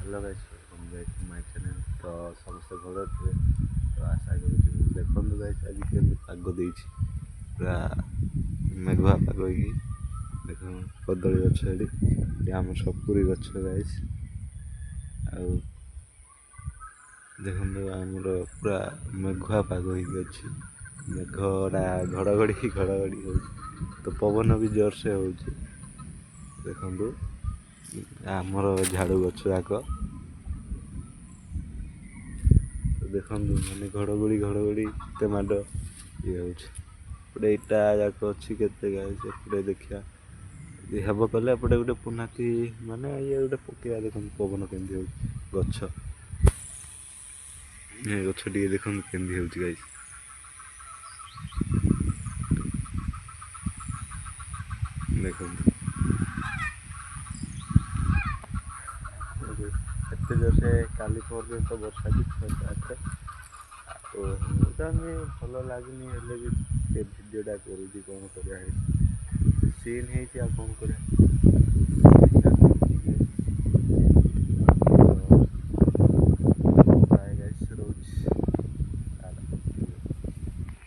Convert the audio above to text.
Hello guys welcome back to my channel. तो समस्त भल थे तो आशा करूँ देखो गाइस आज के पाग देती पूरा मेघुआ पाग होगी देख कदली गछ ये आम सपुरी गछ गाइस देखो आमर पूरा मेघुआ पाग होगी मेघटा घड़घड़ी घड़घड़ी हो तो पवन भी जोर से हो देखु आमर झाड़ू गछ जाक देखु मैंने घड़घड़ी घड़घड़ी के माड ये होटे इटा जाक अच्छी के गाए देखा ये हम कले एपटे गोटे पुनाती माने ये गोटे पकड़ा देख पवन केमी हो गछ गछ टे देख केमी हो गाई देख एत जोर से काली पर्यटन तो वर्षा भी तो भल लगुनि भिडटा करुँच कौन कर सीन है कौन कर